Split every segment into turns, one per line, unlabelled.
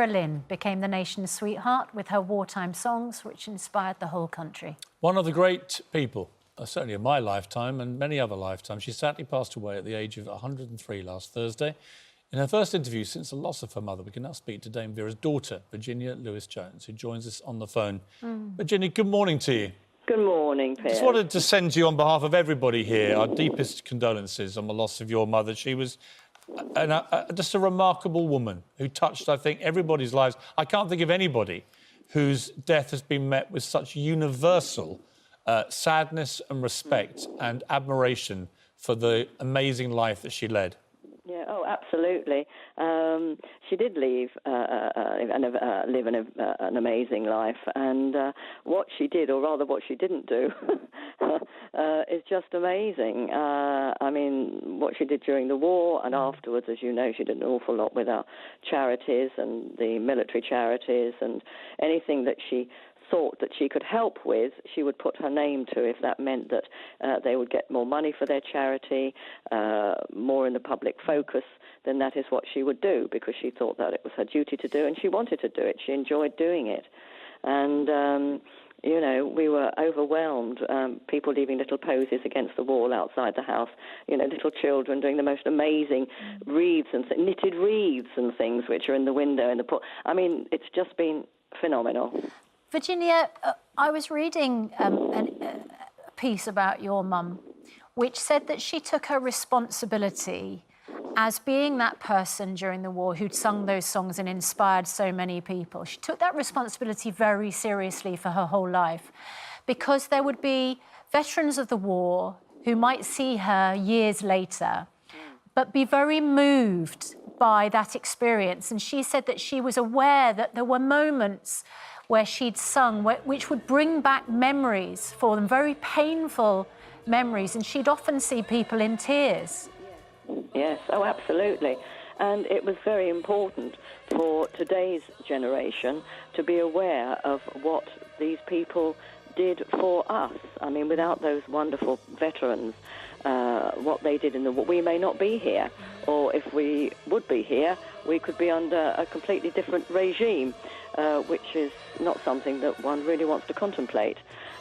Lynn became the nation's sweetheart with her wartime songs, which inspired the whole country.
One of the great people, certainly in my lifetime and many other lifetimes. She sadly passed away at the age of 103 last Thursday. In her first interview since the loss of her mother, we can now speak to Dame Vera's daughter, Virginia Lewis-Jones, who joins us on the phone. Virginia, good morning to you.
Good morning, Piers.
Just wanted to send you, on behalf of everybody here, our deepest condolences on the loss of your mother. She was just a remarkable woman who touched, I think, everybody's lives. I can't think of anybody whose death has been met with such universal sadness and respect and admiration for the amazing life that she led.
Yeah, oh, absolutely. She did live an amazing life, and what she did, or rather what she didn't do, is just amazing. I mean, what she did during the war and afterwards, as you know, she did an awful lot with our charities and the military charities, and anything that she thought that she could help with, she would put her name to, if that meant that they would get more money for their charity, more in the public focus, then that is what she would do, because she thought that it was her duty to do, and she wanted to do it. She enjoyed doing it. And, you know, we were overwhelmed, people leaving little posies against the wall outside the house, you know, little children doing the most amazing wreaths and knitted wreaths and things which are in the window in the I mean, it's just been phenomenal.
Virginia, I was reading a piece about your mum, which said that she took her responsibility as being that person during the war who'd sung those songs and inspired so many people. She took that responsibility very seriously for her whole life, because there would be veterans of the war who might see her years later, but be very moved by that experience. And she said that she was aware that there were moments where she'd sung, which would bring back memories for them, very painful memories, and she'd often see people in tears.
Yes, oh, absolutely. And it was very important for today's generation to be aware of what these people did for us. I mean, without those wonderful veterans, what they did in the war, we may not be here. Or if we would be here, we could be under a completely different regime, which is not something that one really wants to contemplate.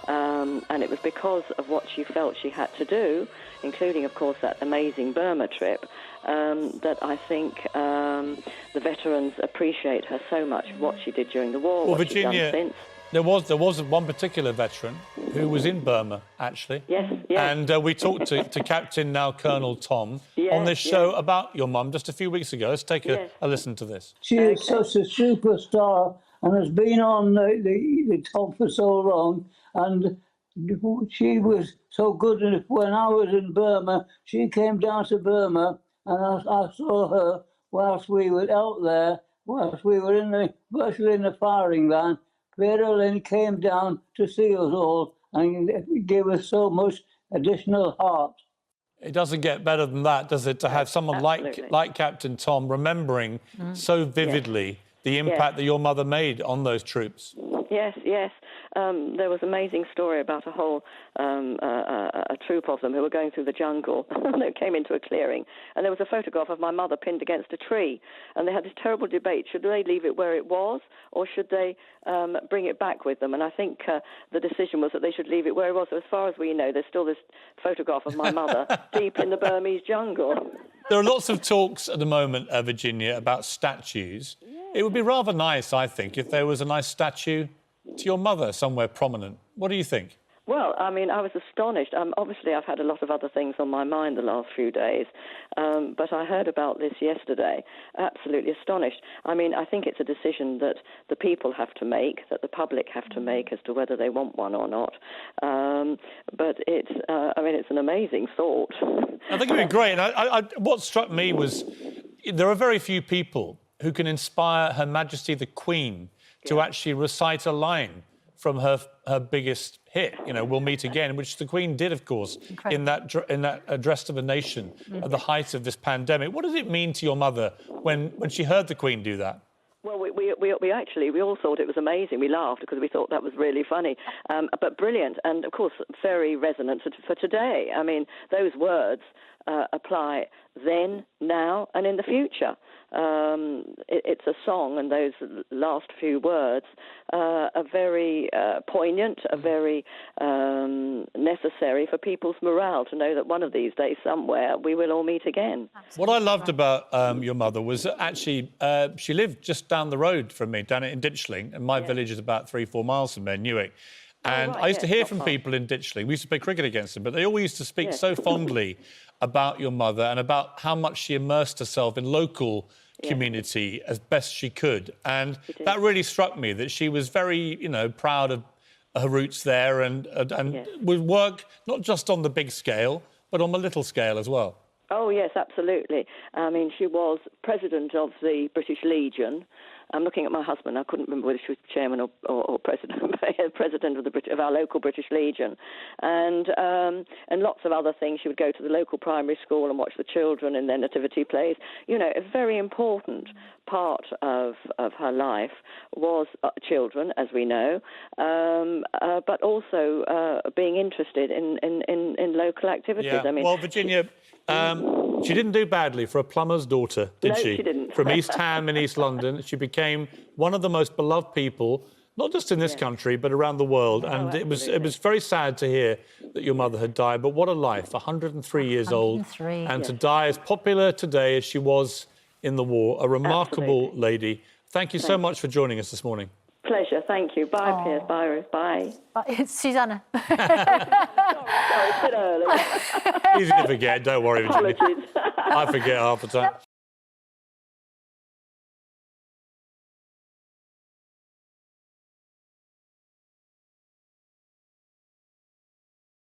And it was because of what she felt she had to do, including, of course, that amazing Burma trip, that I think the veterans appreciate her so much, what she did during the war, what she's done since.
There was one particular veteran who was in Burma, actually.
Yes, yes.
And we talked to Captain, now Colonel Tom, on this show about your mum just a few weeks ago. Let's take a listen to this.
She is such a superstar and has been on the top for so long. And she was so good. And when I was in Burma, she came down to Burma, and I saw her whilst we were out there, whilst we were virtually in the firing line. Vera Lynn came down to see us all and gave us so much additional heart.
It doesn't get better than that, does it, to have someone like Captain Tom remembering so vividly the impact that your mother made on those troops?
Yes, yes. There was an amazing story about a whole a troop of them who were going through the jungle. They came into a clearing, and there was a photograph of my mother pinned against a tree. And they had this terrible debate: should they leave it where it was, or should they bring it back with them? And I think the decision was that they should leave it where it was. So as far as we know, there's still this photograph of my mother deep in the Burmese jungle.
There are lots of talks at the moment, Virginia, about statues. It would be rather nice, I think, if there was a nice statue to your mother somewhere prominent. What do you think?
Well, I mean, I was astonished. Obviously, I've had a lot of other things on my mind the last few days, but I heard about this yesterday. Absolutely astonished. I mean, I think it's a decision that the people have to make, that the public have to make as to whether they want one or not. But it's, I mean, it's an amazing thought.
I think it would be great. And what struck me was there are very few people who can inspire Her Majesty the Queen to actually recite a line from her biggest hit, you know, We'll Meet Again, which the Queen did, of course, in that address to the nation at the height of this pandemic. What did it mean to your mother when she heard the Queen do that?
Well, we all thought it was amazing. We laughed because we thought that was really funny, but brilliant, and of course very resonant for today. I mean, those words apply then, now, and in the future. It's a song, and those last few words are very poignant, are very necessary for people's morale to know that one of these days, somewhere, we will all meet again.
What I loved about your mother was that actually she lived just down the road from me, down in Ditchling, and my village is about 3-4 miles from there, Newark. And I used to hear from people in Ditchling. We used to play cricket against them, but they all used to speak so fondly about your mother and about how much she immersed herself in local community as best she could. And that really struck me, that she was very, proud of her roots there and would work not just on the big scale, but on the little scale as well.
Oh, yes, absolutely. I mean, she was president of the British Legion. I'm looking at my husband. I couldn't remember whether she was chairman or president, president of our local British Legion, and lots of other things. She would go to the local primary school and watch the children in their nativity plays. A very important part of her life was children, as we know, but also being interested in local activities.
Yeah.
I mean,
well, Virginia, she didn't do badly for a plumber's daughter, did she?
No, she didn't.
From East Ham in East London, she became one of the most beloved people, not just in this country, but around the world. And it was very sad to hear that your mother had died. But what a life, 103 years old. And to die as popular today as she was in the war, a remarkable lady. Thank you so much for joining us this morning.
Pleasure, thank you. Bye, Piers. Bye, Ruth. Bye.
It's Susanna.
Sorry, it's a bit early.
Easy to forget, don't worry, Virginia.
Apologies.
I forget half the time.